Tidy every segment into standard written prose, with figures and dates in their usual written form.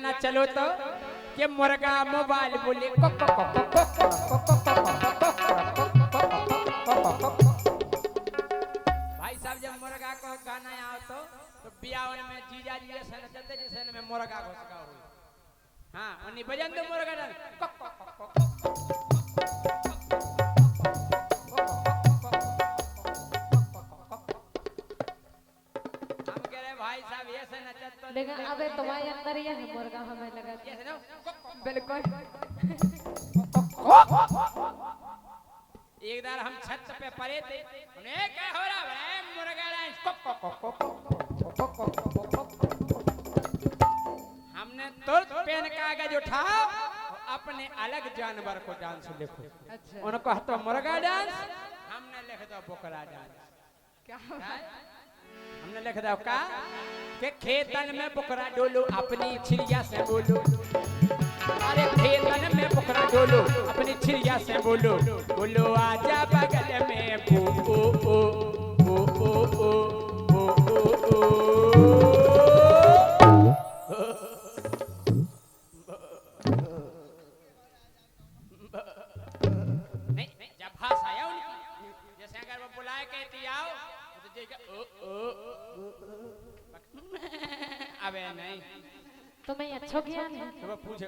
गाना चलो तो कि मुर्गा मोबाइल बोले भाई साहब जब मुर्गा को गाना आओ तो बियावन में जीजा जी ऐसा नचते जैसे में मुर्गा को सका हुई हाँ उन्हीं बजन तो मुर्गा डाल हम कह रहे भाई साहब ऐसे नचत लेकिन अबे तुम्हारे अंदर ये है मुर्गा हमें लगा ऐसे ना बिल्कुल एक बार हम छत पे पड़े थे उन्हें क्या हो रहा है मुर्गा डांस हमने तुरंत पेन कागज उठा अपने अलग जानवर को डांस लिखो अच्छा उनको तो मुर्गा डांस हमने लिख दो बकरा डांस क्या हमने लिख दो का कि खेतन में बकरा डोलो अपनी छिड़िया से बोलो अरे खेतन में बकरा डोलो अपनी छिड़िया से बोलो बोलो आजा बगल में बो ओ ओ बो ओ ओ बो ओ ओ नहीं जब भाषा आया उनकी जैसे अगर वो बुलाए कहती आओ तो जैसे ओ ओ अबे नहीं तुम्हें अच्छो किया नहीं तो वो पूछे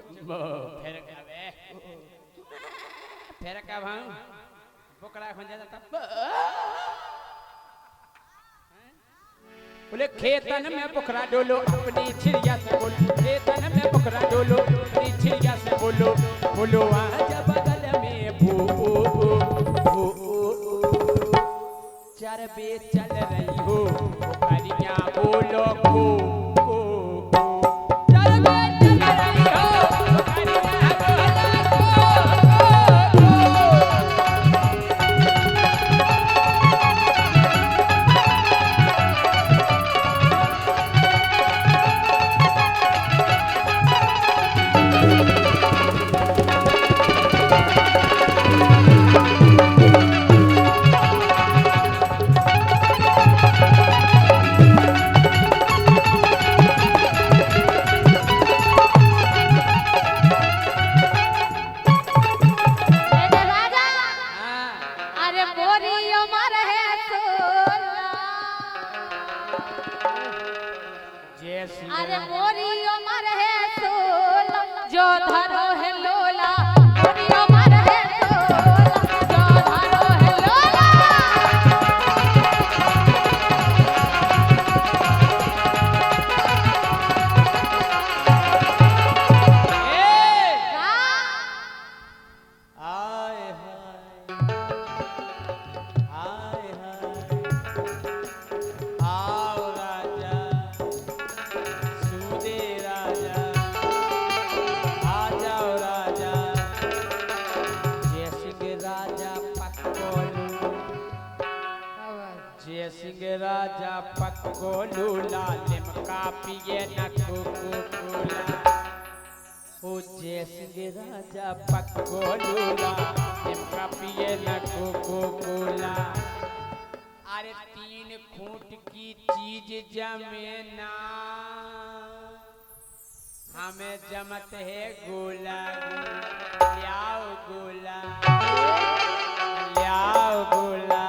फिर कब हम बकरा खन जाता तब बोले खेतन में बकरा डोलो अपनी छिड़िया से बोलो खेतन में बकरा डोलो अपनी छिड़िया से बोलो बोलो आजा बगल में बो ओ ओ बो ओ ओ चरबे चल रही हो बकरियां बोलो को चरबे चल रही हो बकरियां अरे मोरी उमर है सोल जो धरो है लोला मोरी उमर है सोल जो धरो है लोला आए हाय आओ राजा सूदे राजा आ जाओ राजा जय सिंह राजा पक्कोलू जय सिंह राजा पक्कोलू लालिम का पिए न कोला ओ जय सिंह राजा पक्कोलू लालिम का पिए न कोला अरे 3 खूंट की चीज जमे ना हमें जमत है गोला लियाओ गोला लियाओ गोला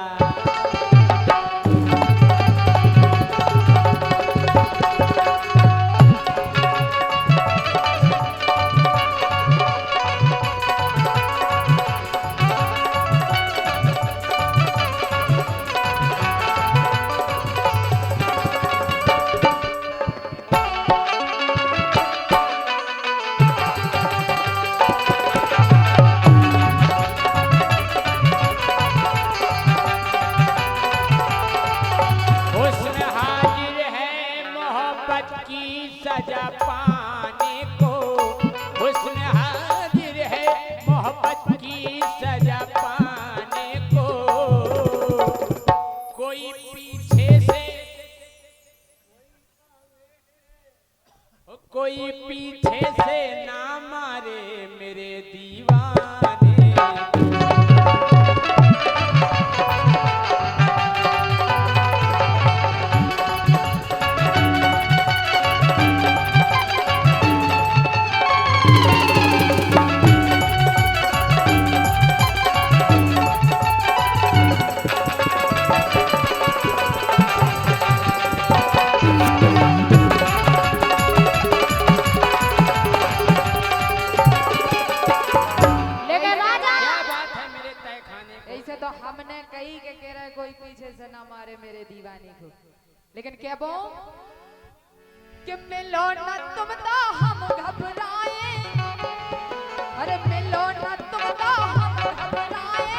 कोई पीछे से ना मारे मेरे दीवाने लेकिन क्या बो कि मिलो ना तुम तो हम घबराए, अरे मिलो ना तुम तो हम घबराए,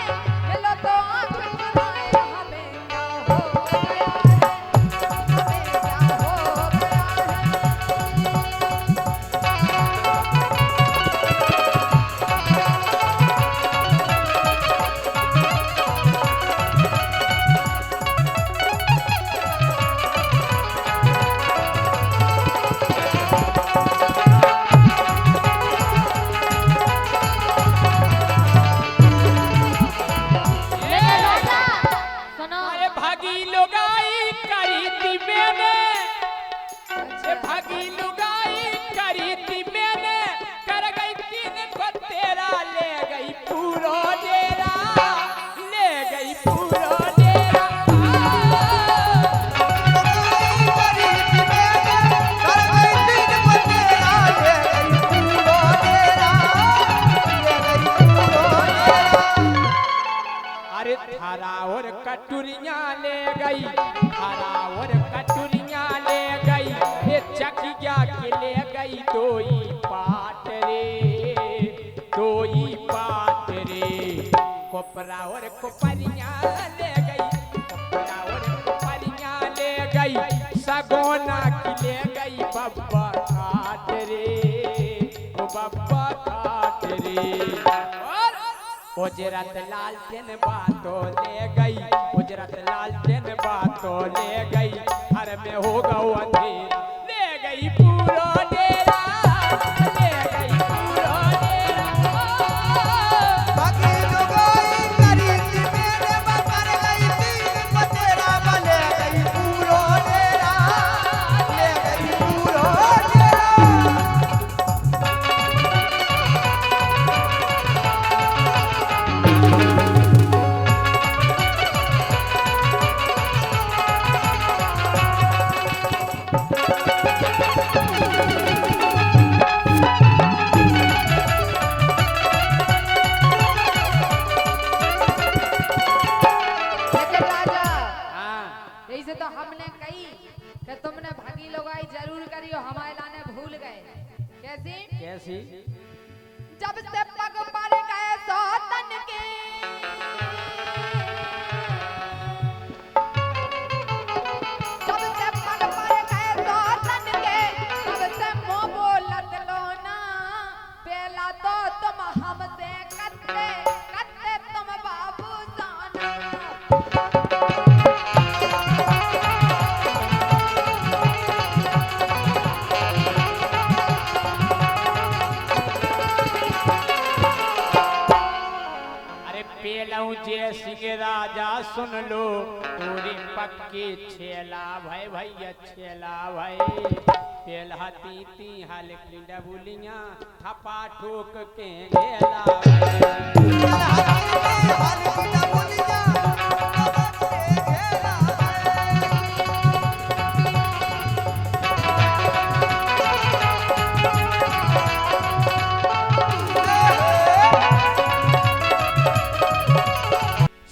मिलो तो आंख चुराए, हमें क्या हो गया है, हमें क्या हो गया ए, राजा सुनो। अरे भागी लुगाई करी थी मैंने, ए भागी लुगाई करी थी मैंने, कर गई तीन को तेरा, ले गई पूरा डेरा, ले गई पूरा डेरा। अरे थारा और कटुरियां ले गई, थारा और कटुरियां ले गई, ये चकिया के ले गई दोई पाट रे, दोई पाट रे। कोपरा और कोपरियां ले गई, कोपरा और कोपरियां ले गई, सगोना की ले गई बब्बा खाट रे, ओ बब्बा खाट रे। उजरत लालटेन बातों ले गई, उजरत लालटेन बातों ले गई, घर में हो गओ अंधेर, ले गई पूरा डेरा, ले गई पूरा डेरा। लेकिन राजा हाँ, जैसे तो हमने कही कि तुमने भागी लगाई जरूर करियो, हमारे लाने भूल गए। कैसी? कैसी? जब से पग पर गए सौतन के, जब से पग पर गए सौतन के, तब से मुंह बोलत लो ना, पहला तो तुम हमसे कत्ते कत्ते तुम बाबू जाना। अरे पेलऊ जय सिंह राजा सुन लो, पूरी पक्की छेला भाई भैया छेला भाई, पेलहा ती हाल की डबुलियां, थपा ठोक के गेला भाई।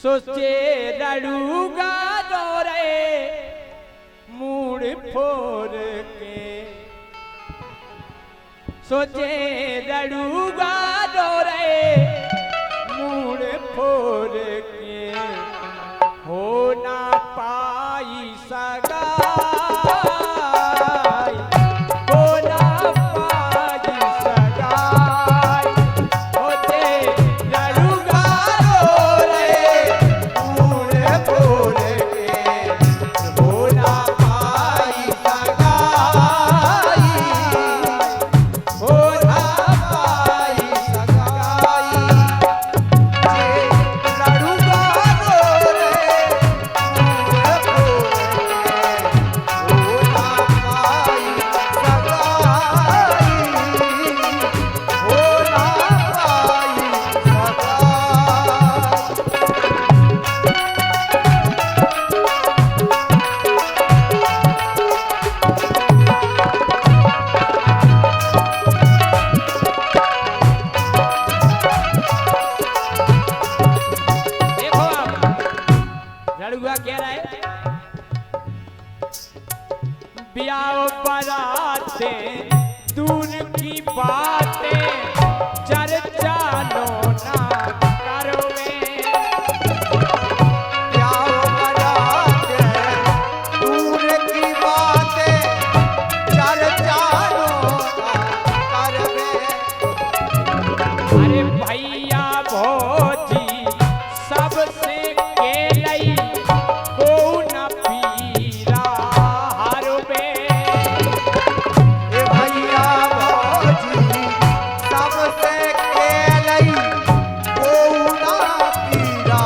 सोचे रड़ूगा दौरे मूड फोड़ के, सोचे रड़ूगा दौरे मूड फोड़ के, हो ना पाई सगाई, हो ना पाई सगाई, सोचे रड़ूगा दौरे मूड फोड़ के, हो ना पाई सगाई, हो ना पाई सगाई। जे लड़ूगा की बातें चर्चा लो ना करवे। क्या कराते दूर की बातें चर्चा लो ना करवे। अरे भैया भौजी सबसे केलई को न पीरा हरबे। ए भैया भौजी सबसे केलई कोउना पीरा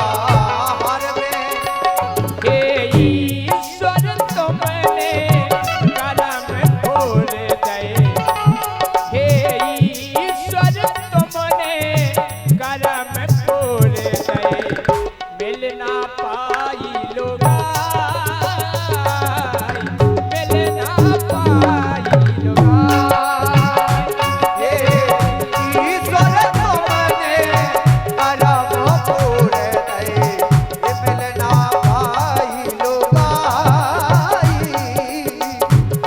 हरवे। हे ईश्वर तुमने करम खोल दे। हे ईश्वर तुमने करम खोल दे। मिलना पाई लोगाई, मिलना पाई लोगाई। हे ईश्वर तुमने करम खोल दे। ये मिलना पाई लोगाई,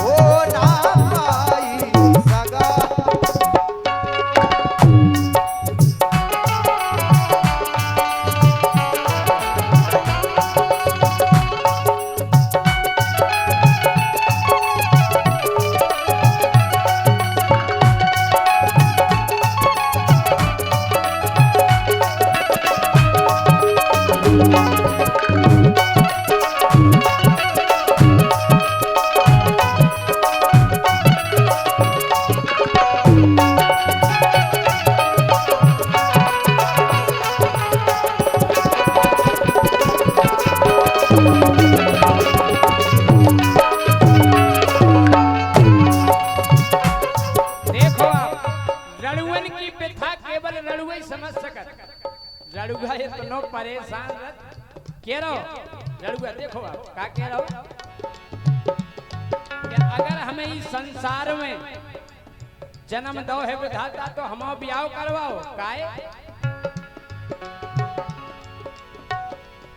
हो ना पाई सगा। देखो आप रणुअन की व्यथा केवल रणुआ ही समझ सकत। रणुआ इतनो परेशान रह के रहो। रणुआ देखो आप का कह रहो कि अगर हमें इस संसार में जन्म दो है विधाता तो हम ब्याह करवाओ काहे।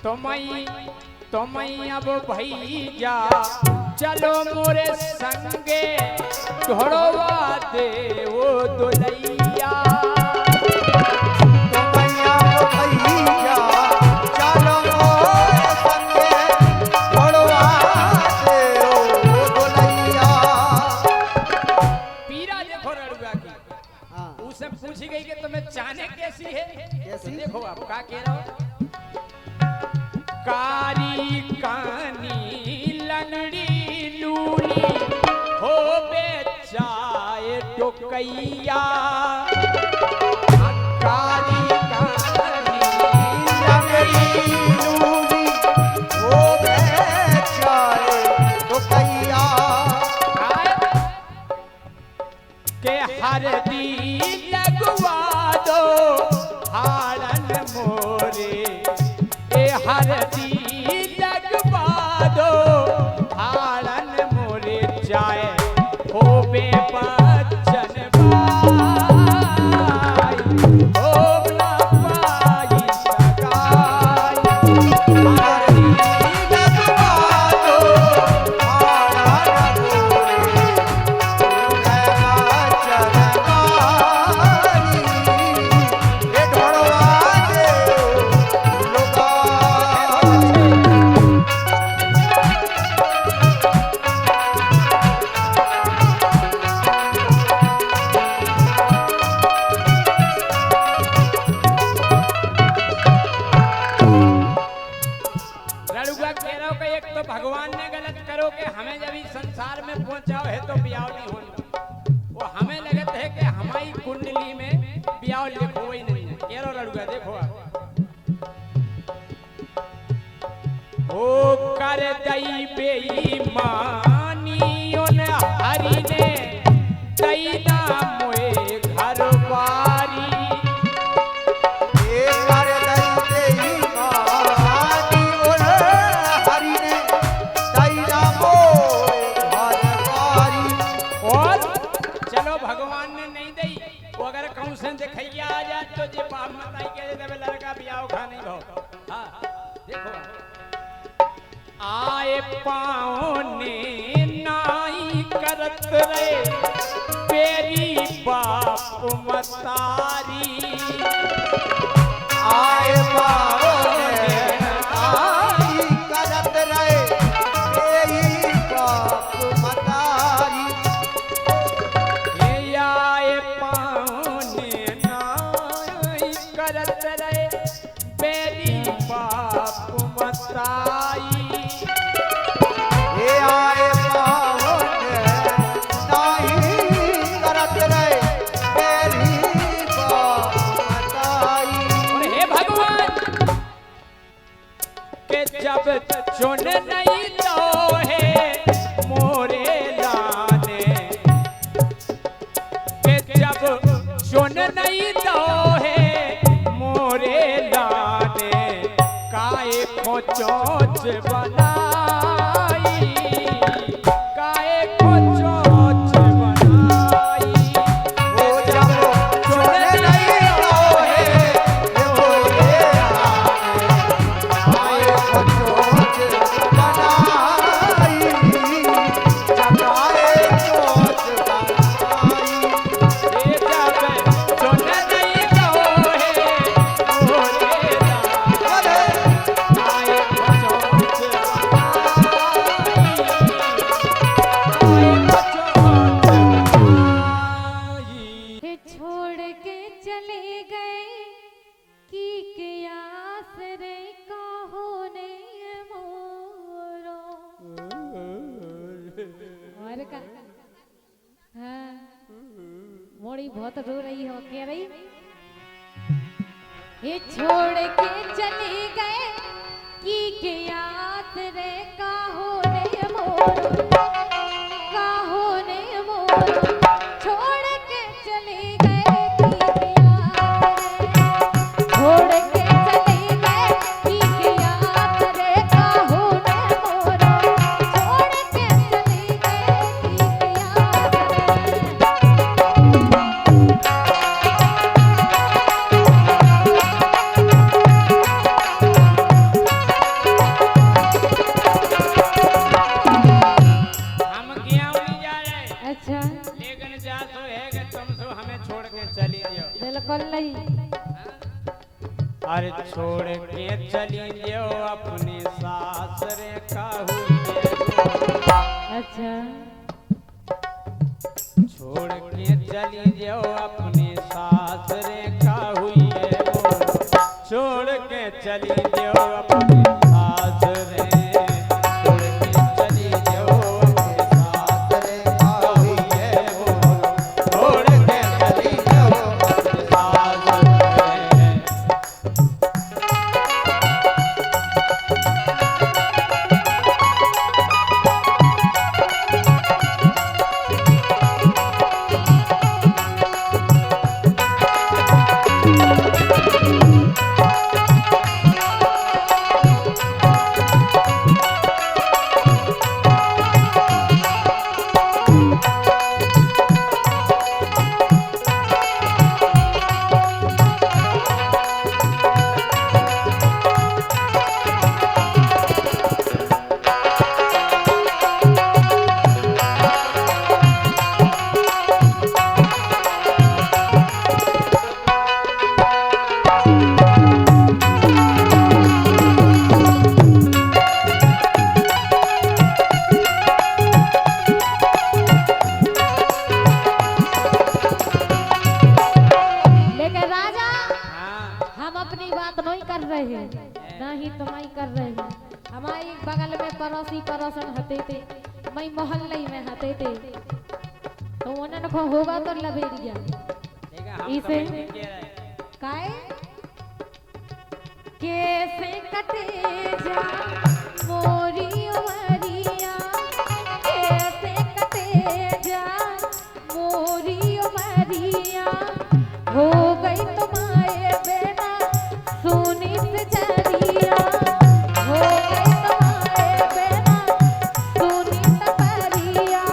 तुम्हें अब भैया चलो मोरे संगे ढोड़वा दे वो दुलैया। भैया भैया चलो मोरे संगे ढोड़वा दे ओ दुलैया। पीरा देखो रणुआ की। हाँ। उससे पूछी गई कि तुम्हें चाहने कैसी है। कैसी? तो देखो आप का कह रहा हो। कारी कानी लंगड़ी लूली हो बेचाए टोकैया। कारी कानी लंगड़ी लूली हो बेचारे टोकैया। के हरदी लगवा दो हारन मोरे। ए हरदी लगवा दो हारन मोरे जाए हो बे बच्चन भाई हो ना पाई सगाई। हरदी लगवा दो हारा गोरे चरनारी। ये ढोड़वा दे लोगा। रणुआ कह रहा हो कि एक तो भगवान ने गलत करो कि हमें जब इस संसार में पहुंचाओ है तो ब्याह नहीं होनी। वो हमें लगत है कि हमारी कुंडली में ब्याह लिखो ही नहीं है। कह रहा रणुआ देखो आप। ओ कर दई बेईमानी उन हरि ने दई ना मोए घर बारी। ये कर दई मानी उन हरि ने दई ना मोए भरवारी। और चलो भगवान ने नहीं दई वो अगर कहूं से दिखैया आ जाए तो जे बाप मताई के देवे लड़का बियाह खा नहीं भो। हां देखो आए पाओ ने नाई करत रहे मेरी बाप मतारी आए बावने आई करत रहे यही बाप मतारी ये आए पाहुने नाई करत रहे मेरी बाप मताई ये आए बावने नहीं करत रहे मेरी बाप मतारी और हे भगवान के जब चुन नहीं लोहे मोरे लाने के जब चुन नहीं लोहे मोरे लाने काए को चोच बनाई काए को चोच बनाई वो जब चुन नहीं लोहे मोरे आए पचोच बनाई जब आए चोच बनाई ये जब चुन नहीं लोहे मोरे लाने आए को चोच बनाई हे छोड़ के चले गए कि कियास रे कहो ने मोरो और का हाँ मोड़ी बहुत रो रही हो कह रही ये छोड़ के चले गए कि कियास रे कहो ने मोरो कहो ने मोरो छोड़ के चले गए कि छोड़ के चले गए कि याद रे कहो ने मोरो छोड़ के चले गए कि हम क्यों नहीं जा रहे अच्छा लेकिन जा तो है कि तुम सो हमें छोड़ के चली जाओ बिल्कुल नहीं अरे छोड़ के चली जाओ अपने सास रे कहू अच्छा छोड़ के चली जाओ अपने सास रे कहू छोड़ के चली जाओ अपने सास रे छोड़ के चली जाओ अपने सास रे कहू छोड़ के चली जाओ अपने सास रे पड़ोसी पड़ोसन हते थे मैं मोहल्ले में हते थे तो उन्होंने को होगा तो लबेरिया इसे काय कैसे कटे जा मोरी उमरिया कैसे कटे जा मोरी उमरिया हो गई तुम्हारे बेना सोनी से जरिया हो गई तुम्हारे बेना सोनी से परिया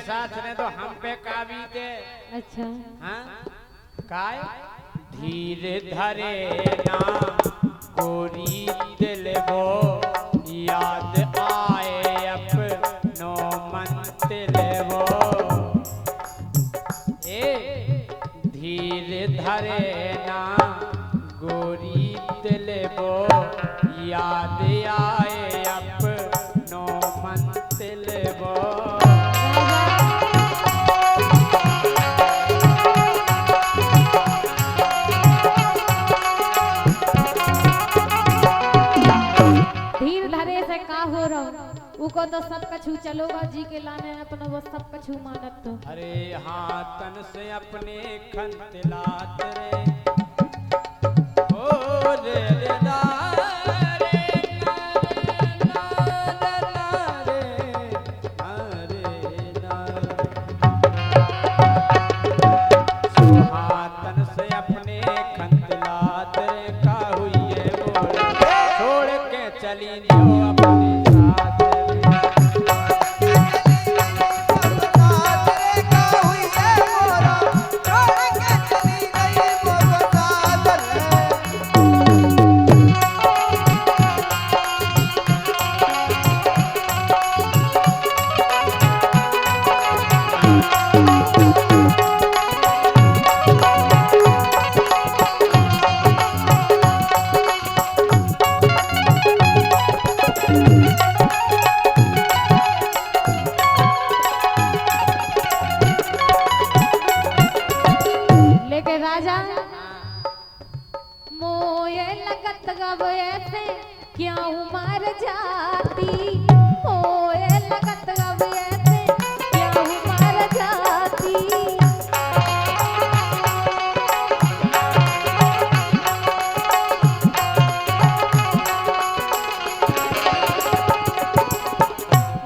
साथ ने तो हम पे काबी दे। अच्छा हाँ काय धीरे धरे ना गोरी दिल वो याद आए अपनो मंतिल वो ए धीरे धरे ना गोरी दिल वो याद आए अपनो मंतिल वो धीर धरे से का हो रहा उको तो सब कछु चलोगा जी के लाने अपना वो सब कछु मानत तो अरे हाँ तन से अपने खंतलात रे ओ रे रे ला रे ला रे ला रे ला सुहातन से अपने खंतलात रे का हुई है बोल छोड़ के चली जो अपने साथ लेके राजा मोये लगत गब ऐसे क्यों मर जाती मोये लगत गब ऐसे क्यों मर जाती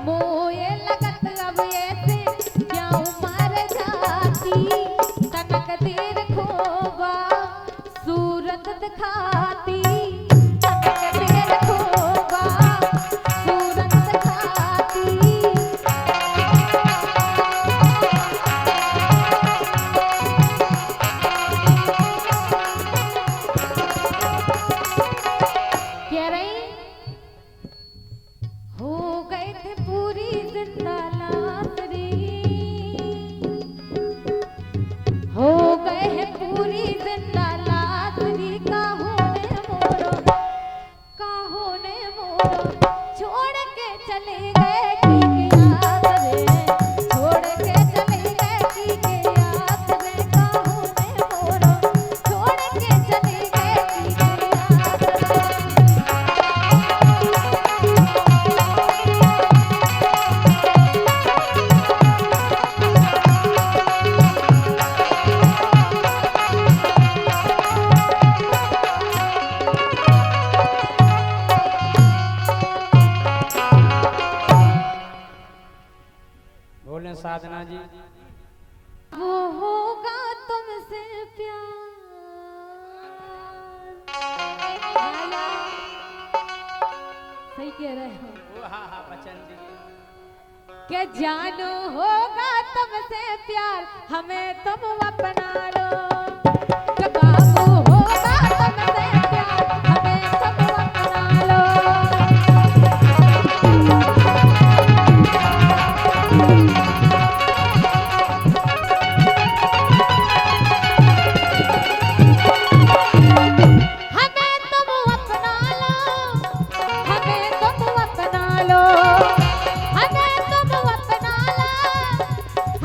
मोये लगत गब ऐसे क्यों मर जाती तनक देर खोबा सूरत दिखाती तनक देर खोबा सूरत दिखाती कह रही हो गए थे पूरी जिंदा लाश रे हो गए हैं पूरी जिंदा लाशरी का होने मोरो छोड़ के चले गए की के याद रे छोड़ के चले गए की के याद रे का होने मोरो छोड़ के चले गए की के याद रे बोले साधना जी वो होगा तुमसे प्यार सही कह रहे हो ओ हाँ हाँ बचन जी कि जानो होगा तुमसे प्यार हमें तुम अपना लो कि बाबू होगा तुमसे प्यार हमें तुम अपना लो हमें तुम अपना लो हमें तुम अपना लो हमें तुम अपना लो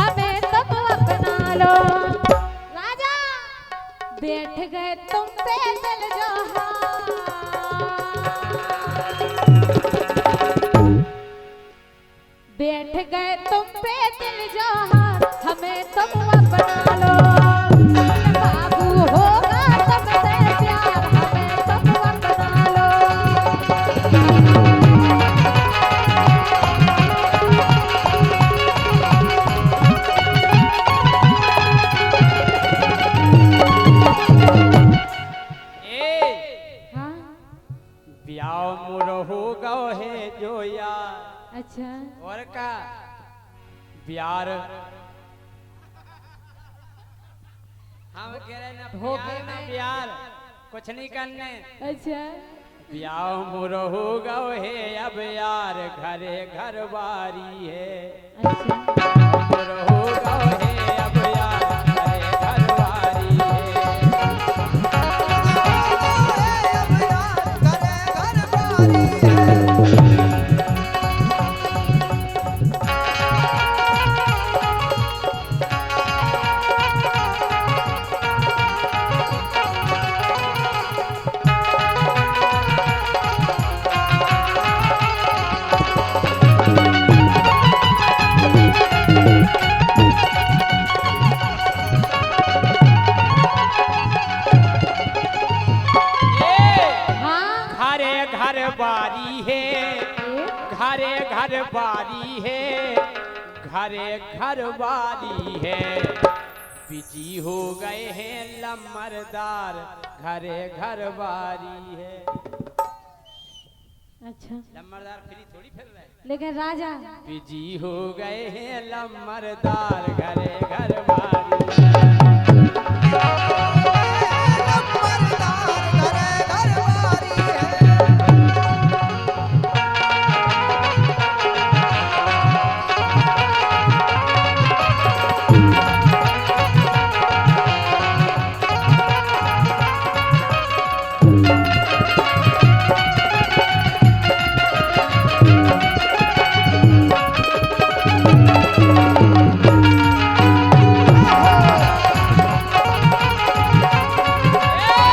हमें तुम अपना लो राजा बैठ गए तुम पे दिल जो बैठ गए तुम पे दिल जो हमें तुम अपना लो बाबू होगा तुमसे प्यार हमें तुम अपना लो ए हाँ ब्याह मुर हो गो है जो यार अच्छा और का प्यार हम कह रहे ना प्यार ना प्यार कुछ नहीं करने अच्छा ब्याह मोरो हो गओ है अब यार घरे घर बारी है अच्छा मोरो हो गओ है अब यार घरे घर बारी है हाँ घरे घर बारी है एक घरे घर बारी है घरे घर बारी है बिजी हो गए हैं लम्बरदार घरे घर बारी है अच्छा लम्बरदार फ्री थोड़ी फिर रहे लेकिन राजा बिजी हो गए हैं लम्बरदार घरे घर बारी है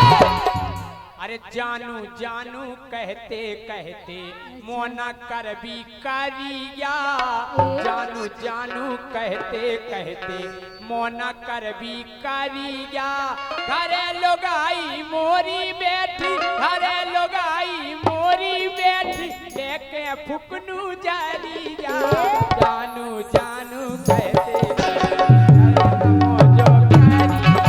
अरे जानू जानू कहते कहते मोना कर भी करिया जानू जानू कहते कहते मोना कर भी करिया घरे लोगाई मोरी बैठी घरे लोगाई मोरी बैठी लेके फुकनू जारिया जानू जानू कहते कहते मोजो करिया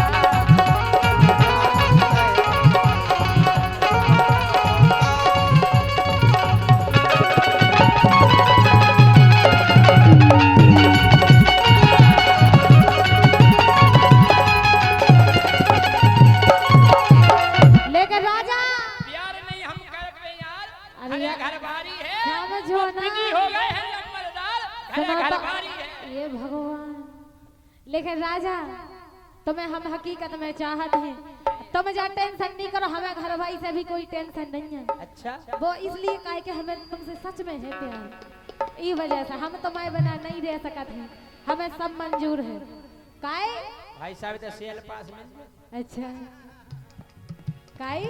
लेकिन राजा प्यार नहीं हम करते यार अरे अरे यार, घर बारी है समझो ना। बिजी हो गए हैं लम्बरदार सुनो घरे घर तो, बारी है ये भगवान लेकिन राजा तुम्हें हम हकीकत में चाहत हैं तुम जा टेंशन नहीं करो हमें घर भाई से भी कोई टेंशन नहीं है अच्छा वो इसलिए काहे कि हमें तुमसे सच में है प्यार ई वजह से हम तुम्हारे बिना नहीं रह सकत हैं हमें सब मंजूर है काहे भाई साहब तो सेल पास में अच्छा काहे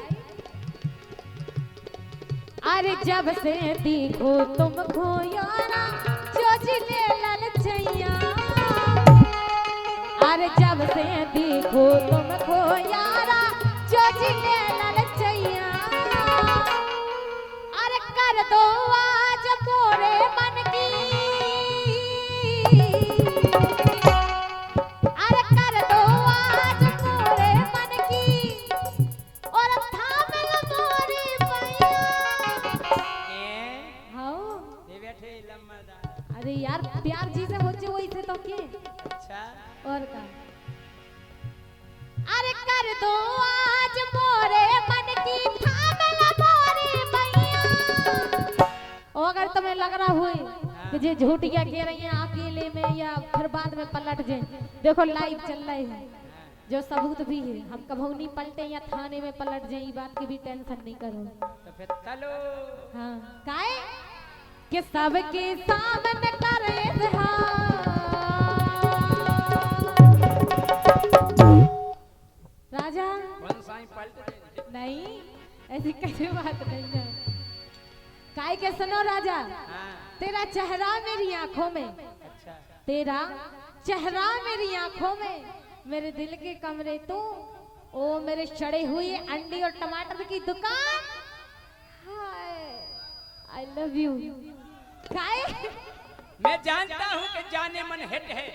अरे जब से देखो तुमको यारा चोचले ललचैया अरे जब से देखो तुमको यारा चोचले ललचैया अरे कर दो आज मोरे मन की अरे कर दो आज मोरे मन की और थाम लो मोरी पैया हाँ ये बैठे लम्बरदार अरे यार प्यार जी से बोलचे वही से तो के अच्छा और का अरे कर दो आज मोरे मन की थाम लो मोरी पैया और अगर तुम्हें लग रहा हुए कि जे झूठिया कह रही हैं अकेले में या फिर बाद में पलट जाए देखो लाइव चल रहे हैं जो सबूत भी है हम कभी नहीं पलटे या थाने में पलट जाए बात की भी टेंशन नहीं करो तो फिर चलो हाँ काहे कि सबके सामने करे राजा कौन साई पलट दे नहीं ऐसी कैसी बात नहीं है काहे के सुनो राजा हाँ तेरा चेहरा मेरी आंखों में अच्छा तेरा चेहरा मेरी आंखों में मेरे दिल के कमरे तू ओ मेरे सड़े हुए अंडे और टमाटर की दुकान हाय आई लव यू काहे मैं जानता हूँ कि जाने मन हिट है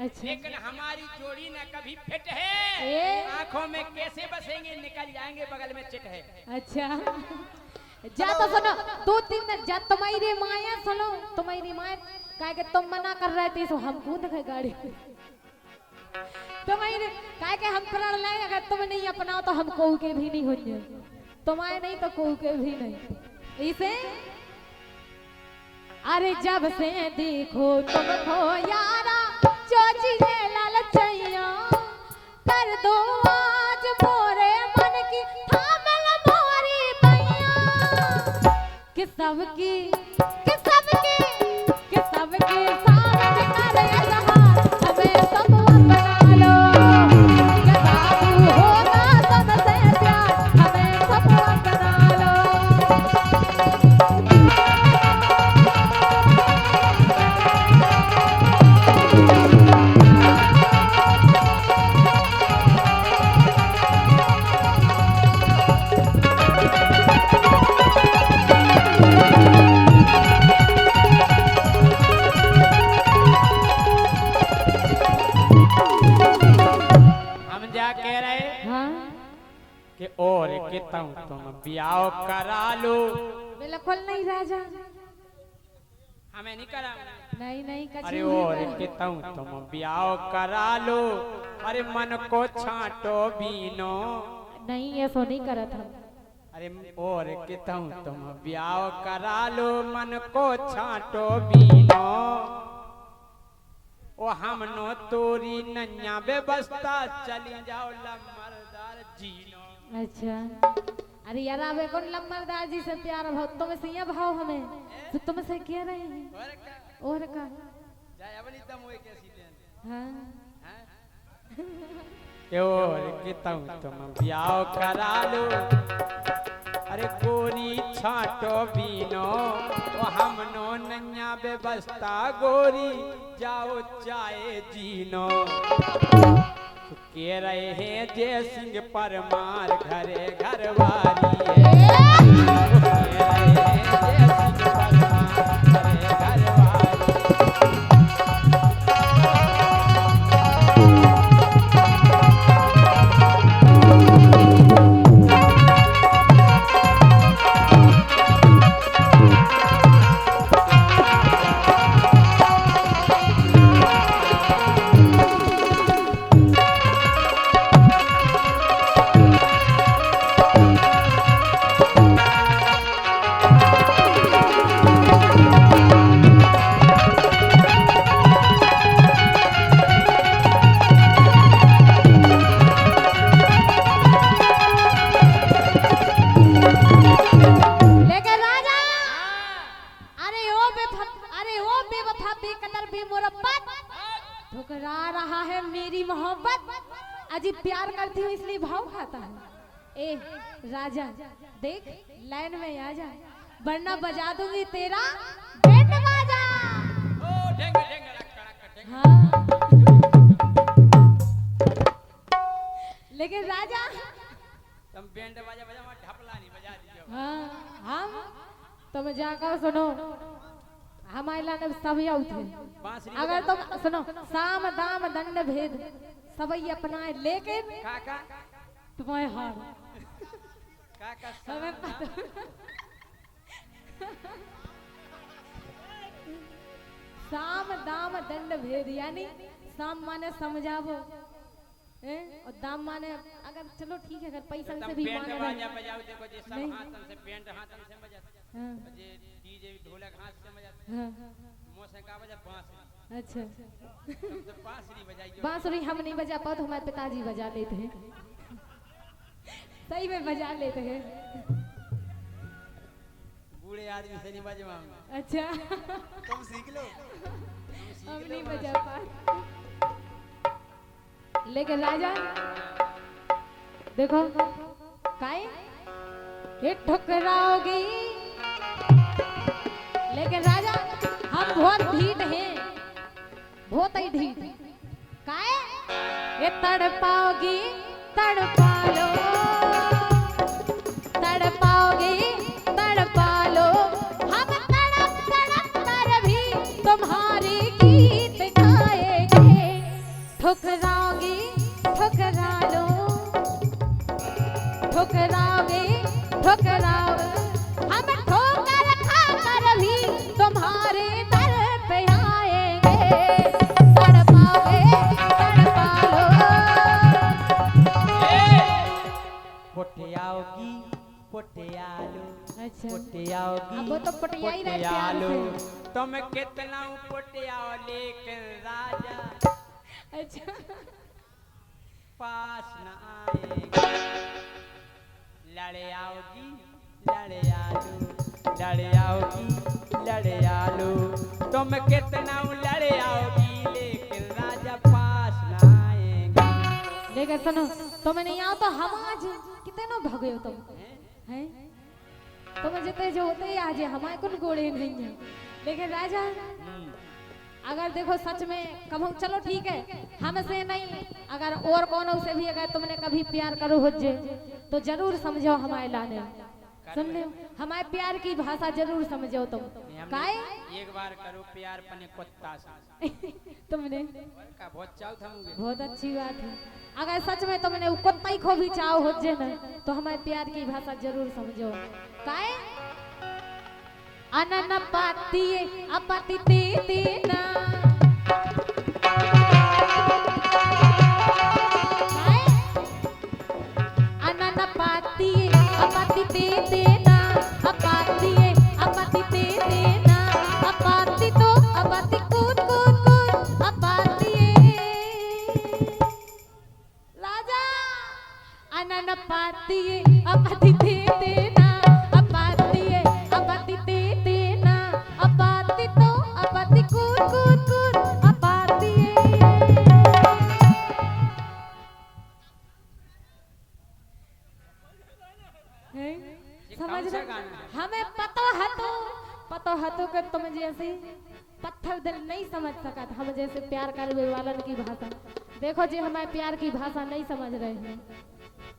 अच्छा लेकिन हमारी जोड़ी ना कभी फिट है ए? आंखों में कैसे बसेंगे निकल जाएंगे बगल में चिट है अच्छा जा तो सुनो दो तीन जा तुम्हारी माया सुनो तुम्हारी माया काहे के तुम मना कर रहे थे तो हम कूद गए गाड़ी में। तुम काहे के हम प्रण लें, अगर तुम नहीं अपनाओ तो हम कोई के भी नहीं होंगे, तुम्हारे नहीं तो कोई के भी नहीं। इसे अरे जब से देखो तुमको यारा चोची ने लालचैया कर दो आज मोरे मन की थामल मोरी पैया कि सबकी सामने करे जहां हमें सब अपना लो कि बाबू होगा सबसे प्यार हमें सब अपना लो। कह रहे हाँ कि और कितों तुम ब्याह करा लो। बिल्कुल नहीं राजा, हमें नहीं करा। नहीं कछु अरे नहीं और करा। कितों तुम ब्याह करा लो, अरे मन को छांटो बीनो। नहीं ऐसा नहीं करा था। अरे और कितों तुम ब्याह करा लो, मन को छांटो बीनो। ओ हम नो तोरी नन्या व्यवस्था चली जाओ लमरदार जीनो। अच्छा अरे यार आवे कौन लम्बरदार जी से प्यार भाव, तुम से ये भाव हमें तो तुमसे कह रहे हैं और का जाय अबली दम होए कैसी देन। हाँ और कितों तुम ब्याह करा लो, अरे गोरी छाटो बीनो। ओ हमनो नन्या व्यवस्था गोरी जाओ चाहे जीनो। तो कह रहे हैं जय सिंह परमार घरे घरवारी है। कह रहे हैं जय सिंह परमार घरे घरवारी। ठुकरा रहा है मेरी मोहब्बत। अजी प्यार करती हूँ इसलिए भाव खाता है। ए राजा देख लाइन में आ जा, वरना बजा दूंगी तेरा बैंड बाजा। ओ ढेंगे ढेंगे कड़क हाँ लेकिन राजा तुम बैंड बाजा बजा, मैं ढपला नहीं बजा दीजिए। हाँ हम तुम जाकर सुनो, हमारे लाने सब थे। बांसुरी अगर तुम सुनो साम दाम दंड भेद सबई अपनाए, लेकिन काका तुम्हें हार काका हमें पता। साम दाम दंड भेद यानी साम माने समझावो और दाम माने अगर चलो ठीक है, अगर पैसा से भी बैंड माने बाजा बजाओ। देखो जे सब नहीं। हाथन से बैंड हाथन से बजाते, हाँ, जे डीजे ढोलक हाथ से बजाते, हाँ, मौसे का बजा बांसुरी। अच्छा तुम तो बांसुरी बजाइए। बांसुरी हम नहीं बजा पाओ तो हमारे पिताजी बजा लेते हैं, सही में बजा लेते हैं। बूढ़े आदमी से नहीं बजवा। अच्छा तुम सीख लो। हम नहीं बजा पाए। लेकिन राजा देखो काहे ये ठुकराओगी, लेकिन राजा हम बहुत ढीठ हैं, बहुत ही ढीठ। काहे ये तड़पाओगी तड़पा लो, तड़पाओगी तड़पा लो, हम तड़प तड़प कर भी तुम्हारी गीत गाएंगे। ठुकराओगी ठुकरा लो, ठुकराओगे ठुकराओगे, हम ठोकर खा कर भी तुम्हारे दर पे तो पटिया ही रहते प्यार पुटियालो से। तुम कितना पुटियाओ लेकिन राजा अच्छा पास न आएगा। लड़े आओगी लड़े आलो लड़े आओगी लड़े आलो तुम कितना लड़े आओगी लेकिन राजा पास न आएगा। लेकिन सुनो तुम नहीं आओ तो हम आज कितने भगे हो तुम हैं? तुम जितने जो होते ही आज हमारे कुछ गोड़े नहीं है। लेकिन राजा अगर देखो सच में कहो चलो ठीक है हमसे नहीं अगर और कौन से भी अगर तुमने कभी प्यार करो हो जे तो जरूर समझो हमारे लाने सुन ले हमारे प्यार की भाषा जरूर समझो तुम काहे एक बार करो प्यार पने कुत्ता सा तुमने का बहुत चाव था मुझे। बहुत अच्छी बात है अगर सच में तुमने कुत्ता ही को भी चाहो हो जे ना तो हमारे प्यार की भाषा जरूर समझो काहे अनन पाती अपति ते देना अनन पाती अपति ते देना अपाती अपति ते देना अपाती तो अपति कूद कूद कूद अपाती राजा अनन पाती अपति ते देना अपाती अपति ते देना अपाती तो अपति कूद कूद कूद अपाती समझ रहे हमें पता है तो कि तुम जैसे पत्थर दिल नहीं समझ सका था हम जैसे प्यार करने वालन की भाषा देखो जी हमारे प्यार की भाषा नहीं समझ रहे हैं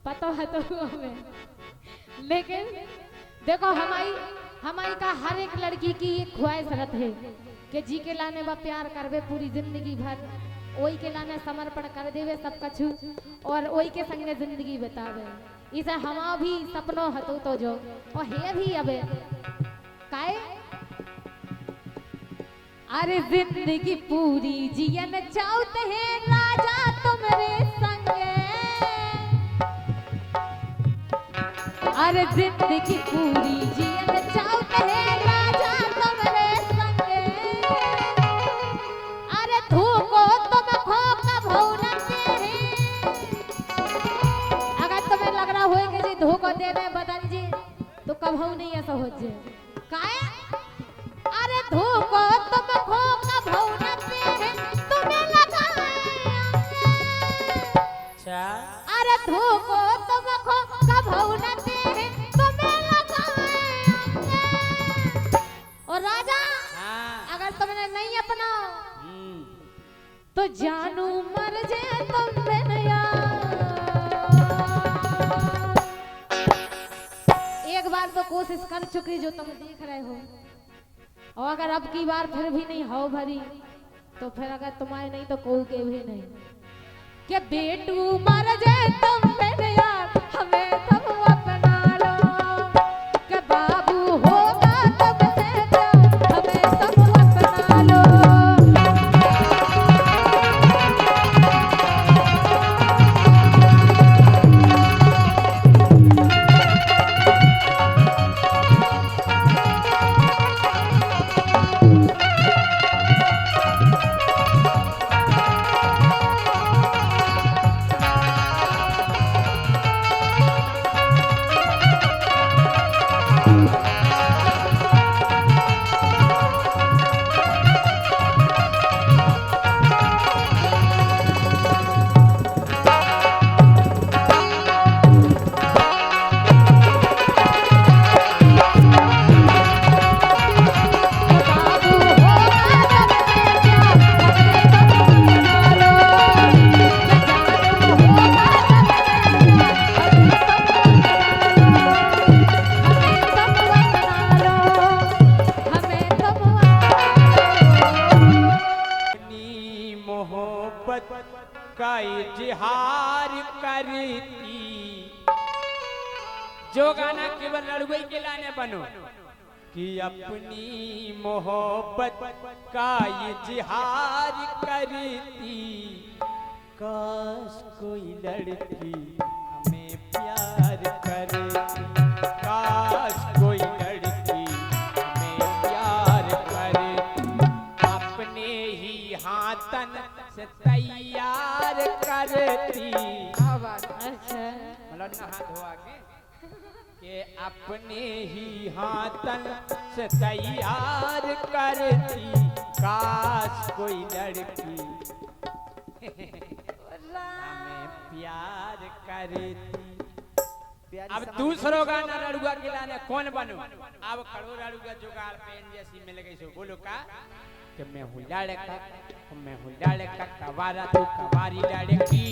पता है तो हमें लेकिन देखो हमारी का हर एक लड़की की एक ख्वाहिश रहती है कि जी के लाने बा प्यार करवे पूरी जिंदगी भर ओई के लाने समर्पण कर देवे सब कछु और ओई के संगे जिंदगी बितावे इसे हमा भी सपनों हतो तो जो और है भी अबे काहे अरे जिंदगी पूरी जियन चाहते हैं राजा तुमरे संगे अरे जिंदगी पूरी जियन चाहते हैं राजा तुमरे संगे अरे धोखो तुम खो कब होनते हैं अगर तुम्हें लग रहा होगा जी धोखो देने बदल जी तो कब हो नहीं ऐसा हो जाए काहे अरे धोखो तुम खो कब होनते हैं तुम्हें लगा अच्छा अरे धोखो तुम खो कब होनते हैं तुम्हें लगा और राजा हाँ अगर तुमने नहीं अपना तो जानू मर जाए तुम बिन एक बार तो कोशिश कर चुकी जो तुम देख रहे हो और अगर अब की बार फिर भी नहीं हो भरी तो फिर अगर तुम्हारे नहीं तो कोई के भी नहीं कि बेटू मर जाए तुम बिन यार हमें सब अपना लो कि बाबू होगा तब से प्यार हमें सब अपना लो का इजहार करती जो गाना केवल लड़ुई के लाने बनो कि अपनी मोहब्बत का इजहार करती काश कोई लड़की हमें प्यार करे काश कोई लड़की हमें प्यार करती क्या बात है। अच्छा मतलब नहा धोआ के अपने ही हाथन से तैयार करती काश कोई लड़की हमें प्यार करती। अब दूसरो गाना रड़ुआ के लाने कौन बनू? अब करो रड़ुआ जुगाड़ पेन जैसी मिल गई सो बोलो का कि मैं हूँ लड़का कवारा तू कवारी लड़की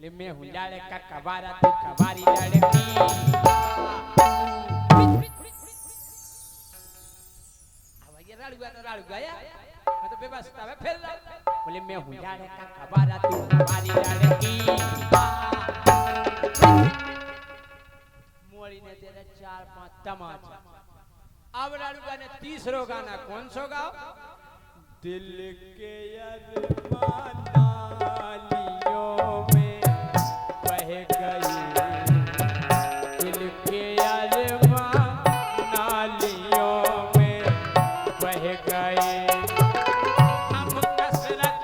ले मैं हूँ लड़का कवारा तू कवारी लड़की। अब ये रड़ुआ या मैं तो बेबस्ता है फिर बोले मैं हूँ लड़का कवारा तू कवारी लड़की। मोरी ने तेरे 4-5 तमाचा। अब रड़ुआ ने तीसरो गाना कौन सो गाओ? दिल के अरमानियों में बह गई, दिल के अरमानियों में बह गए। हम कसरत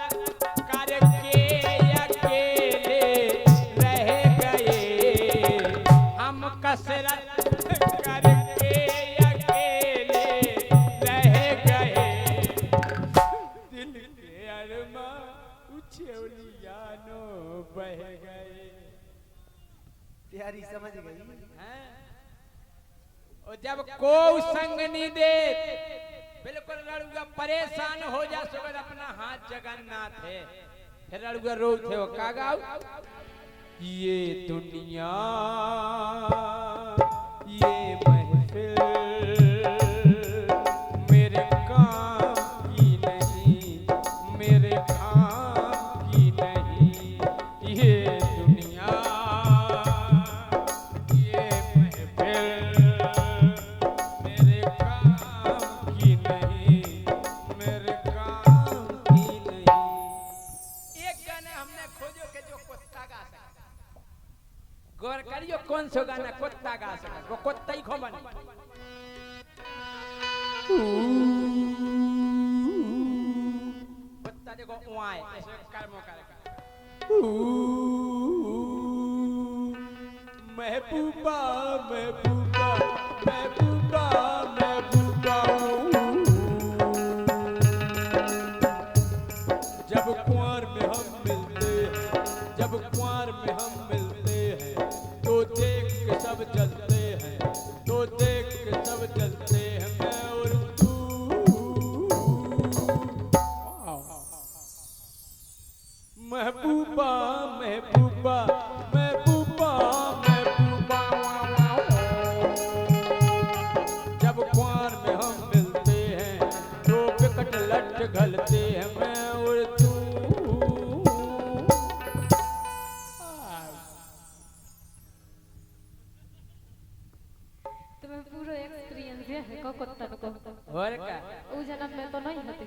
करके अकेले रह गए, हम कसरत करके अकेले रह गए। दिल के अरमा उछलियानो बह गए। प्यारी समझ गई। हैं? और जब को संग नहीं दे बिल्कुल रड़ुआ परेशान हो जा सकर अपना हाथ जगन्नाथ है। फिर रड़ुआ रो थे वो का गाओ? ये दुनिया ये महफिल मेरे काम की नहीं, मेरे काम की नहीं। ये दुनिया ये महफिल मेरे काम की नहीं, मेरे काम की नहीं। एक गाने हमने खोजो के जो कुत्ता गा सके। गौर करियो कौन सो गाना कुत्ता गा सके। वो कुत्ता ही खो बने। कुत्ता देखो उआए ऐसे कर्मों करेगा। महबूबा महबूबा महबूबा महबूबा। जब कुंवर में हम मिलते हैं, जब कुंवर में हम मिलते हैं तो देख के सब चलते हैं, तो देख के सब चलते हैं मैं और तू। महबूबा महबूबा महबूबा महबूबा। जब कुंवर में हम मिलते हैं तो विकट लट घलते हैं मैं और तू। तुम्हें पूरा एक्सपीरियंस है को कुत्ता को। और का उ जन्म में तो नहीं होती।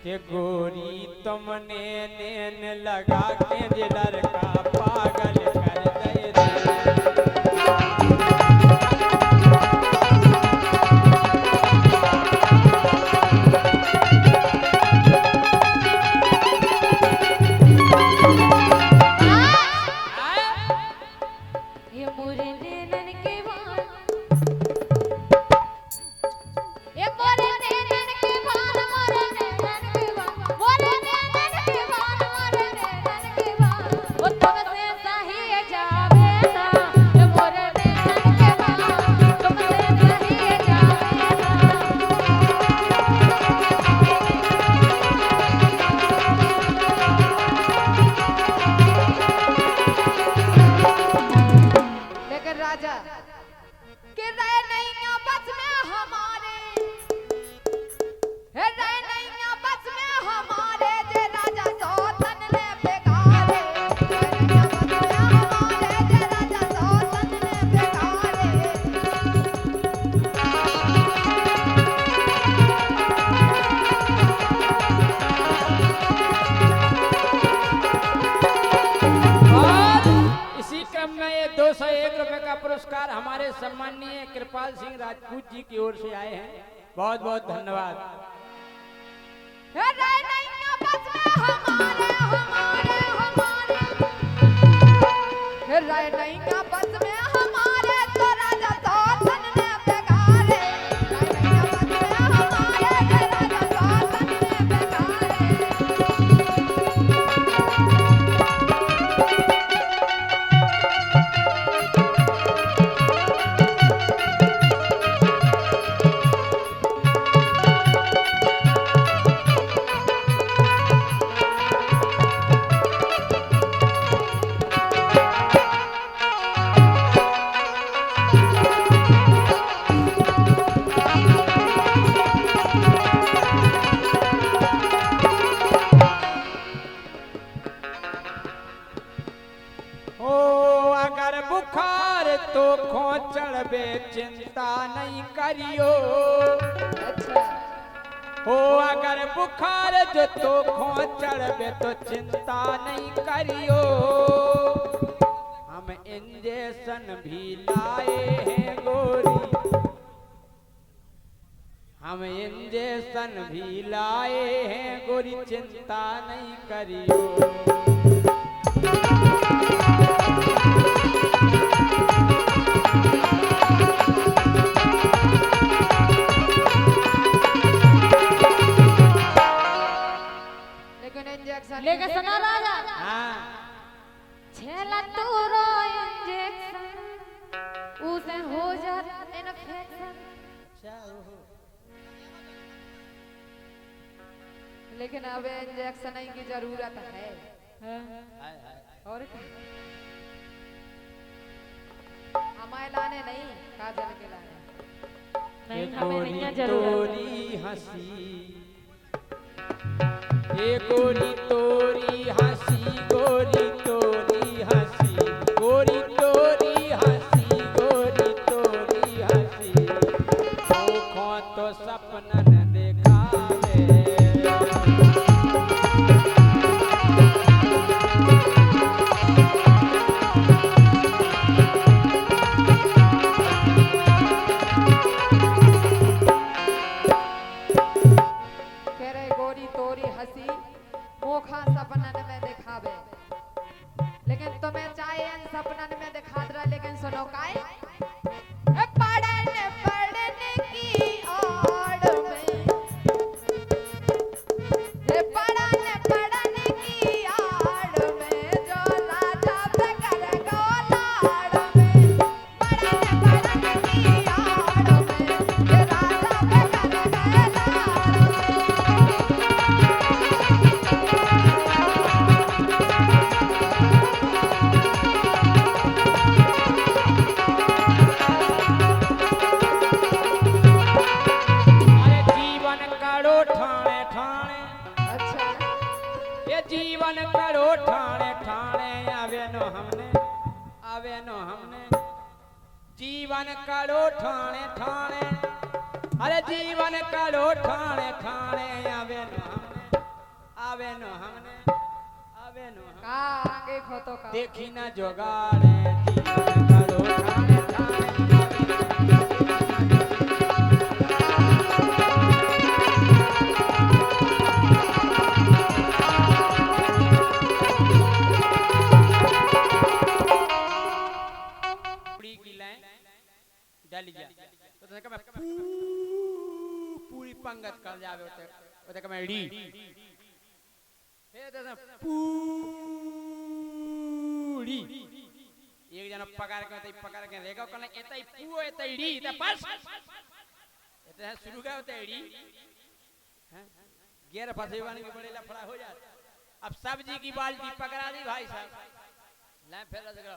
के गोरी तुमने नैन लगा के जे लड़का पागल कर दे रे। ये मोरे नैनन के बाल, ये मोरे नैनन के बाल, मोरे नैनन के बाल, मोरे नैनन के बाल, मोरे नैनन के बाल। वो तुमसे सही जावे ना, ये मोरे नैनन के बाल, तुमसे सही जावे ना। लेकिन राजा कि रह नैया बस में हमारे, हे रह नैया बस में हमारे, जे राजा सौतन ने बेगारे। रह नैया बस में हमारे, जे राजा सौतन ने बेगारे। और इसी क्रम में ये 201 रुपए का पुरस्कार हमारे सम्माननीय कृपा शिवपाल सिंह राजपूत जी की ओर से आए हैं, बहुत बहुत धन्यवाद। हे रे नैया बस में हमारे हमारे हमारे, हे रे नैया बस में हमारे तो राजा शासन ने बेगारे, रे नैया बस में हमारे तो राजा शासन ने बेगारे। ओ अगर बुखार तो खोचड़ बे चिंता नहीं करियो, अच्छा हो अगर बुखार जो तो खोचड़ बे तो चिंता नहीं करियो, हम इंजेक्शन भी लाए हैं गोरी, हम इंजेक्शन भी लाए हैं गोरी, चिंता नहीं करियो। लेकिन इंजेक्शन लेके सुना राजा हाँ छेला तोरो इंजेक्शन उसे हो जाता इन्फेक्शन। लेकिन अब इंजेक्शन की जरूरत है और क्या? हमारे लाने नहीं, काजल के लाने। नहीं हमें नहीं है गोरी जरूरत। तोरी हंसी, ए गोरी तोरी हंसी, गोरी तोरी हंसी, गोरी तोरी हंसी, गोरी तोरी हंसी, आँखों तो सपनन देखावे। कह रहे गोरी तोरी हंसी मोखा सपनन में दिखावे, लेकिन तुम्हें चाहे इन सपनन में दिखा दे, लेकिन सुनो काए पढ़ने पढ़ने की आड़ में, हे पढ़ने पढ़ने की आड़ में जो राजा बेकर गोलाड़ में, पढ़ने पढ़ने की आड़ में हे राजा बेकर गोलाड़ अरे जीवन करो ठाणे ठाणे, में। अच्छा ये जीवन करो ठाणे ठाणे, आवे नो हमने, आवे नो हमने, जीवन करो ठाणे ठाणे, अरे जीवन करो ठाणे ठाणे, आवे नो हमने, आवे नो हमने, आवे नो हमने, का आगे खो तो का देखी न जोगाड़े, जीवन करो ठाणे ठाणे, पूरी की लाइन डाली जा तो तने कमे पूरी पंगत कर जावे होते होते कमे डी फिर तने पूरी एक जना पकड़ के रेगा कने एतई पू एतई डी ते बस एते शुरू का होते डी हैं गेर फसेवाने के बड़े लफड़ा हो जाता। अब सब्जी की बाल्टी पकड़ा दी भाई साहब, ले फिर लगा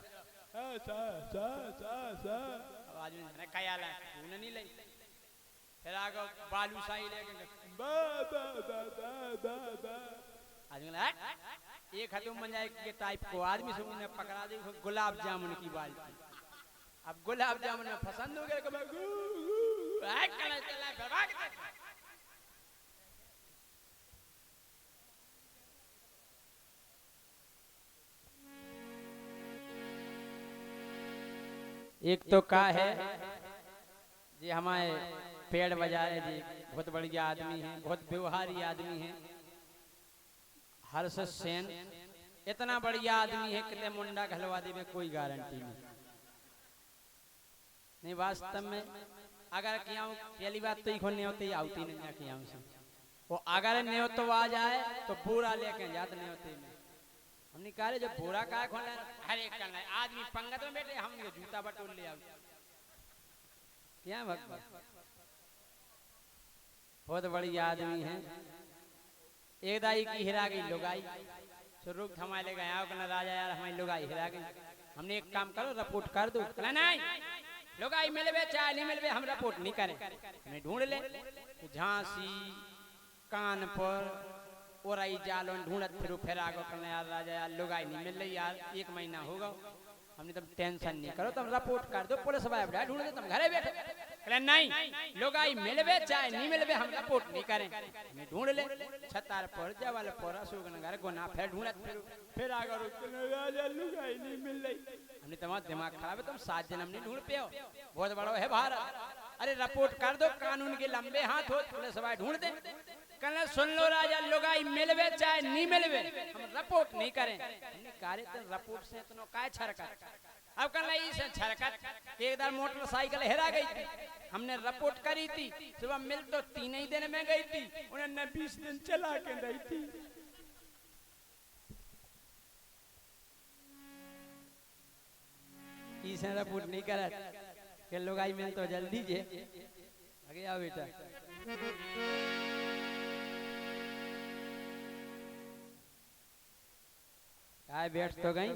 आवाज में कया ला तूने नहीं ली, फिर आगे बालू साई लेके आदमी ला एक हाथ में जाए के टाइप को आदमी से उन्हें पकड़ा दी गुलाब जामुन की बाल्टी। अब गुलाब जामुन में पसंद हो गया कब चला फिर भाग एक तो का है जी हमारे पेड़ बजाए जी बहुत बढ़िया आदमी हैं, बहुत व्यवहारी आदमी हैं। हर्ष सेन इतना बढ़िया आदमी है कितने मुंडा घलवा देवे कोई गारंटी नहीं वास्तव में। अगर किया पहली बात तो नहीं होती आउती नहीं किया वो अगर नहीं हो तो आ जाए तो पूरा लेके जाते नहीं होते में हमने कहा जो पूरा का खोलना हर एक करना है आदमी पंगत में बैठे हम जूता बटोर ले आओ क्या भगवान बहुत बढ़िया आदमी है। एक दाई की हिरा गई लुगाई स्वरूप थमा ले गया राजा यार हमारी लुगाई हिरा गई। हमने एक काम करो रिपोर्ट कर दो नहीं लुगाई मिलवे चाहे नहीं मिलवे हम रिपोर्ट नहीं करें हमें ढूंढ ले झांसी कानपुर और आई जालो ढूंढत फिर आगो करना यार राजा यार लुगाई नहीं मिल रही यार 1 महीना होगा। हमने तुम टेंशन नहीं करो तुम रिपोर्ट कर दो पुलिस वाला ढूंढ दो तुम घरे बैठे कहले नहीं लुगाई मिलवे चाहे नहीं मिलवे हम रिपोर्ट नहीं करें हमें ढूंढ ले छतार पर जवाल पर सुगनगर गोना फिर ढूंढत फिर आगो राजा लुगाई नहीं मिल रही। हमने तुम्हारा दिमाग खराब है तुम 7 दिन हमने ढूंढ पे हो बहुत बड़ा है भारत। अरे रिपोर्ट कर दो कानून के लंबे हाथ हो पुलिस वाला ढूंढ दे कहना सुन लो राजा लुगाई मिलवे चाहे नहीं मिलवे हम रिपोर्ट नहीं करें। हमने कार्य तो रिपोर्ट से इतना काय छरकत अब कहना इसे छरकत एक बार मोटरसाइकिल हेरा गई थी हमने रिपोर्ट करी थी सुबह मिल तो 3 ही दिन में गई थी उन्होंने 20 दिन चला के गई थी। इसे रिपोर्ट नहीं करा कि लुगाई मिल तो जल्दी जे आगे आओ बेटा काय बैठ तो गई